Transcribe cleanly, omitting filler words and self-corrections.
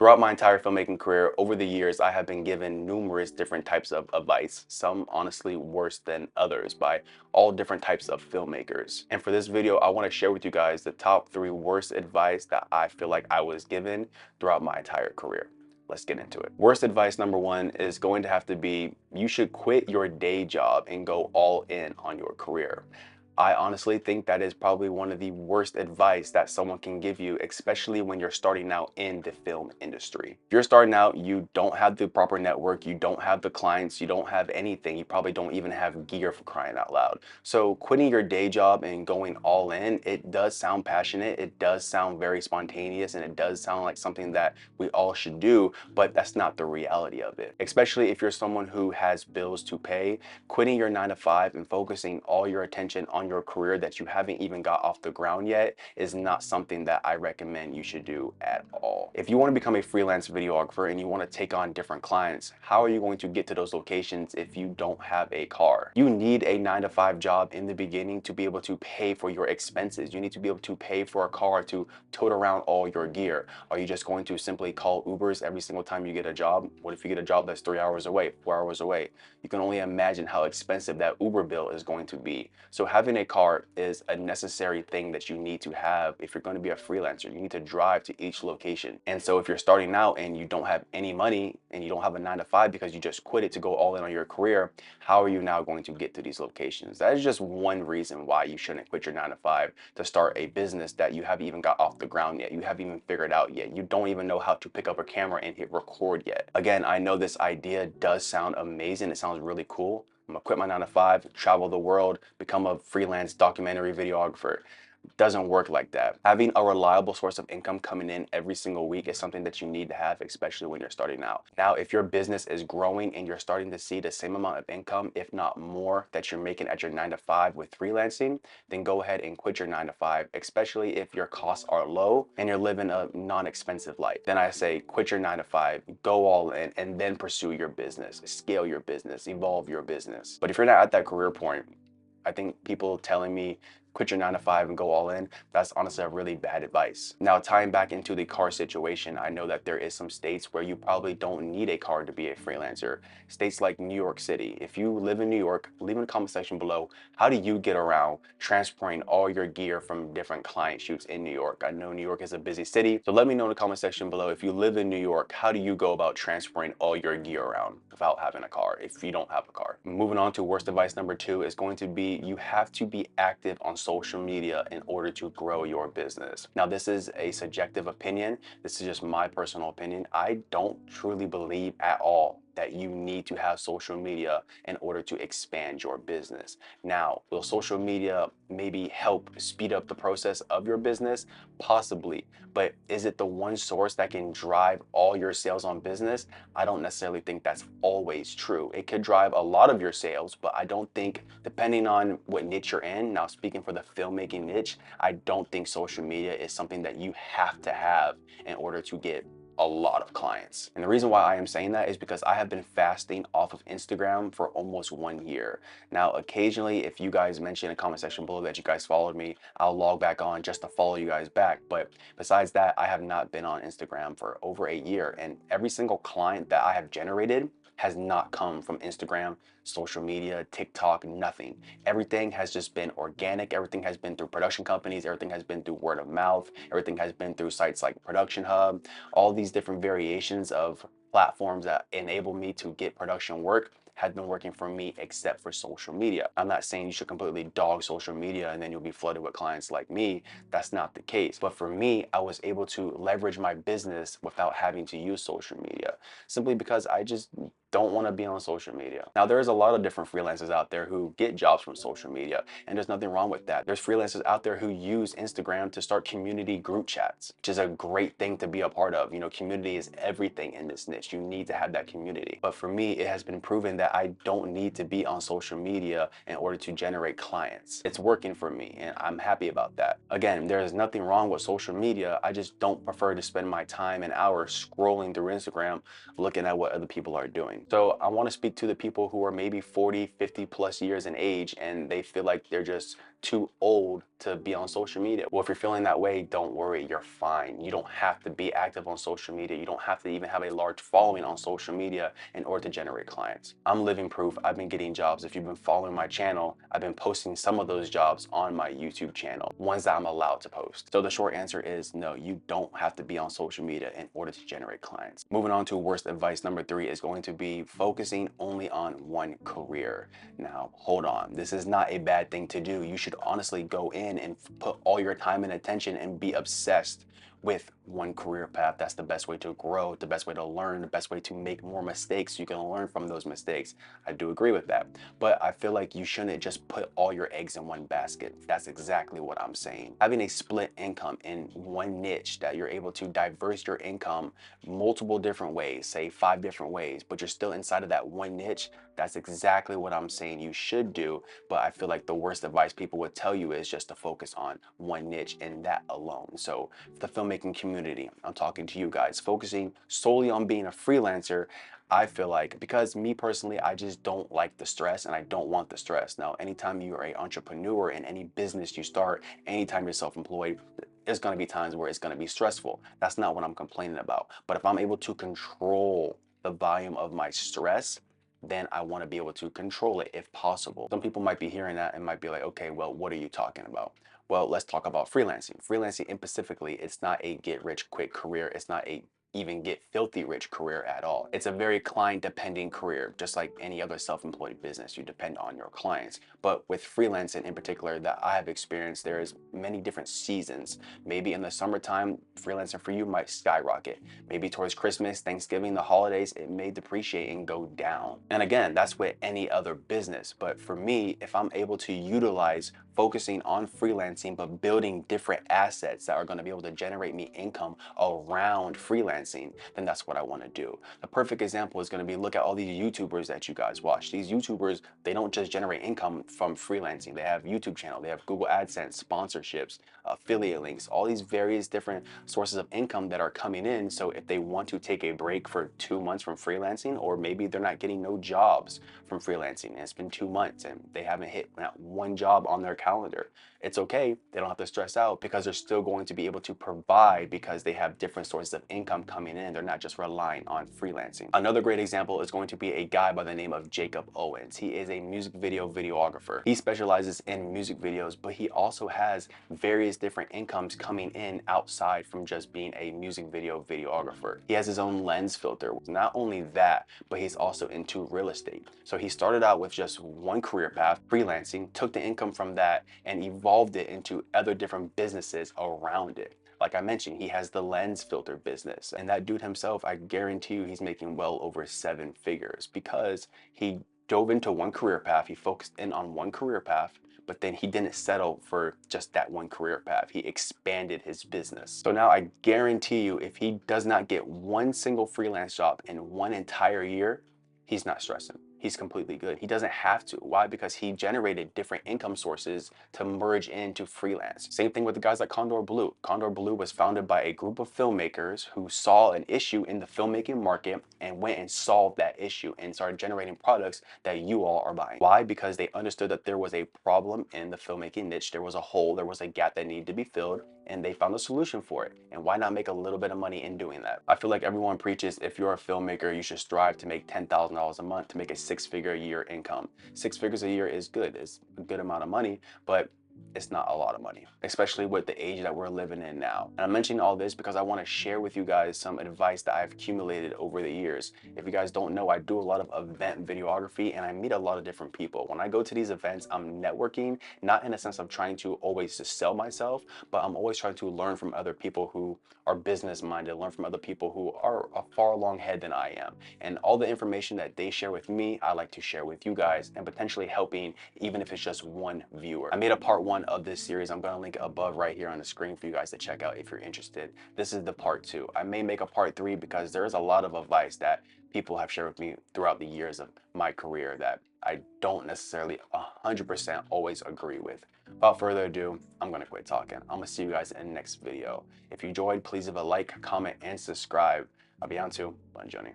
Throughout my entire filmmaking career, over the years, I have been given numerous different types of advice, some honestly worse than others by all different types of filmmakers. And for this video, I want to share with you guys the top 3 worst advice that I feel like I was given throughout my entire career. Let's get into it. Worst advice number 1 is going to have to be you should quit your day job and go all in on your career. I honestly think that is probably one of the worst advice that someone can give you, especially when you're starting out in the film industry. If you're starting out, you don't have the proper network, you don't have the clients, you don't have anything. You probably don't even have gear, for crying out loud. So quitting your day job and going all in, it does sound passionate, it does sound very spontaneous, and it does sound like something that we all should do, but that's not the reality of it. Especially if you're someone who has bills to pay, quitting your 9 to 5 and focusing all your attention on your career that you haven't even got off the ground yet is not something that I recommend you should do at all. If you want to become a freelance videographer and you want to take on different clients, how are you going to get to those locations if you don't have a car? You need a 9 to 5 job in the beginning to be able to pay for your expenses. You need to be able to pay for a car to tote around all your gear. Are you just going to simply call Ubers every single time you get a job? What if you get a job that's 3 hours away, 4 hours away? You can only imagine how expensive that Uber bill is going to be. So having a car is a necessary thing that you need to have if you're going to be a freelancer. You need to drive to each location. And so if you're starting out and you don't have any money and you don't have a 9 to 5 because you just quit it to go all in on your career, how are you now going to get to these locations? That is just one reason why you shouldn't quit your 9 to 5 to start a business that you haven't even got off the ground yet. You haven't even figured out yet. You don't even know how to pick up a camera and hit record yet. Again, I know this idea does sound amazing. It sounds really cool. I'm gonna quit my 9 to 5, travel the world, become a freelance documentary videographer. Doesn't work like that. Having a reliable source of income coming in every single week is something that you need to have, especially when you're starting out. Now, if your business is growing and you're starting to see the same amount of income, if not more, that you're making at your 9 to 5 with freelancing, then go ahead and quit your 9 to 5, especially if your costs are low and you're living a non-expensive life. Then I say quit your 9 to 5, go all in, and then pursue your business, scale your business, evolve your business. But if you're not at that career point, I think people telling me quit your 9 to 5 and go all in, that's honestly a really bad advice. Now, tying back into the car situation, I know that there is some states where you probably don't need a car to be a freelancer. States like New York City. If you live in New York, leave in the comment section below, how do you get around transporting all your gear from different client shoots in New York? I know New York is a busy city, so let me know in the comment section below, if you live in New York, how do you go about transporting all your gear around without having a car if you don't have a car? Moving on to worst advice number 2 is going to be you have to be active on social media in order to grow your business. Now, this is a subjective opinion. This is just my personal opinion. I don't truly believe at all that you need to have social media in order to expand your business. Now, will social media maybe help speed up the process of your business? Possibly, but is it the one source that can drive all your sales on business? I don't necessarily think that's always true. It could drive a lot of your sales, but I don't think, depending on what niche you're in, now speaking for the filmmaking niche, I don't think social media is something that you have to have in order to get a lot of clients. And the reason why I am saying that is because I have been fasting off of Instagram for almost 1 year. Now, occasionally, if you guys mention in the comment section below that you guys followed me, I'll log back on just to follow you guys back. But besides that, I have not been on Instagram for over a year. And every single client that I have generated has not come from Instagram, social media, TikTok, nothing. Everything has just been organic. Everything has been through production companies. Everything has been through word of mouth. Everything has been through sites like Production Hub. All these different variations of platforms that enable me to get production work has been working for me, except for social media. I'm not saying you should completely dog social media and then you'll be flooded with clients like me. That's not the case. But for me, I was able to leverage my business without having to use social media, simply because I just don't want to be on social media. Now, there's a lot of different freelancers out there who get jobs from social media, and there's nothing wrong with that. There's freelancers out there who use Instagram to start community group chats, which is a great thing to be a part of. You know, community is everything in this niche. You need to have that community. But for me, it has been proven that I don't need to be on social media in order to generate clients. It's working for me, and I'm happy about that. Again, there is nothing wrong with social media. I just don't prefer to spend my time and hours scrolling through Instagram, looking at what other people are doing. So I want to speak to the people who are maybe 40, 50 plus years in age, and they feel like they're just too old to be on social media. Well, if you're feeling that way, don't worry, you're fine. You don't have to be active on social media. You don't have to even have a large following on social media in order to generate clients. I'm living proof. I've been getting jobs. If you've been following my channel, I've been posting some of those jobs on my YouTube channel, ones that I'm allowed to post. So the short answer is no, you don't have to be on social media in order to generate clients. Moving on to worst advice number 3 is going to be focusing only on one career. Now, hold on. This is not a bad thing to do. You should honestly go in and put all your time and attention and be obsessed with one career path. That's the best way to grow, the best way to learn, the best way to make more mistakes. You can learn from those mistakes. I do agree with that. But I feel like you shouldn't just put all your eggs in one basket. That's exactly what I'm saying. Having a split income in one niche that you're able to diverse your income multiple different ways, say 5 different ways, but you're still inside of that one niche, that's exactly what I'm saying you should do. But I feel like the worst advice people would tell you is just to focus on one niche and that alone. So the filmmaking community, I'm talking to you guys, focusing solely on being a freelancer, I feel like, because me personally, I just don't like the stress and I don't want the stress. Now, anytime you're an entrepreneur in any business you start, anytime you're self-employed, there's going to be times where it's going to be stressful. That's not what I'm complaining about. But if I'm able to control the volume of my stress, then I want to be able to control it if possible. Some people might be hearing that and might be like, okay, well, what are you talking about? Well, let's talk about freelancing. Freelancing in specifically, it's not a get rich quick career. It's not a even get filthy rich career at all. It's a very client dependent career, just like any other self-employed business. You depend on your clients. But with freelancing in particular that I have experienced, there's many different seasons. Maybe in the summertime, freelancing for you might skyrocket. Maybe towards Christmas, Thanksgiving, the holidays, it may depreciate and go down. And again, that's with any other business. But for me, if I'm able to utilize focusing on freelancing, but building different assets that are going to be able to generate me income around freelancing, then that's what I want to do. The perfect example is going to be, look at all these YouTubers that you guys watch. These YouTubers, they don't just generate income from freelancing. They have YouTube channel, they have Google AdSense, sponsorships, affiliate links, all these various different sources of income that are coming in. So if they want to take a break for 2 months from freelancing, or maybe they're not getting no jobs from freelancing and it's been 2 months and they haven't hit not one job on their calendar, it's okay. They don't have to stress out because they're still going to be able to provide because they have different sources of income coming in. They're not just relying on freelancing. Another great example is going to be a guy by the name of Jacob Owens. He is a music video videographer. He specializes in music videos, but he also has various different incomes coming in outside from just being a music video videographer. He has his own lens filter. Not only that, but he's also into real estate. So he started out with just one career path, freelancing, took the income from that and evolved it into other different businesses around it. Like I mentioned, he has the lens filter business, and that dude himself, I guarantee you he's making well over 7 figures because he dove into one career path. He focused in on one career path, but then he didn't settle for just that one career path. He expanded his business. So now I guarantee you, if he does not get one single freelance job in one entire year, he's not stressing. He's completely good. He doesn't have to. Why? Because he generated different income sources to merge into freelance. Same thing with the guys like Condor Blue. Condor Blue was founded by a group of filmmakers who saw an issue in the filmmaking market and went and solved that issue and started generating products that you all are buying. Why? Because they understood that there was a problem in the filmmaking niche. There was a hole, there was a gap that needed to be filled, and they found a solution for it. And why not make a little bit of money in doing that? I feel like everyone preaches if you're a filmmaker, you should strive to make $10,000 a month to make a 6-figure a year income. 6 figures a year is good. It's a good amount of money, but it's not a lot of money, especially with the age that we're living in now. And I'm mentioning all this because I want to share with you guys some advice that I've accumulated over the years. If you guys don't know, I do a lot of event videography and I meet a lot of different people. When I go to these events, I'm networking, not in a sense of trying to always to sell myself, but I'm always trying to learn from other people who are business minded, learn from other people who are far along ahead than I am. And all the information that they share with me, I like to share with you guys and potentially helping, even if it's just one viewer. I made a part 1 of this series. I'm going to link it above right here on the screen for you guys to check out if you're interested. This is the part 2. I may make a part 3 because there's a lot of advice that people have shared with me throughout the years of my career that I don't necessarily 100% always agree with. Without further ado, I'm going to quit talking. I'm going to see you guys in the next video. If you enjoyed, please leave a like, comment, and subscribe. I'll be on to Buongiorno.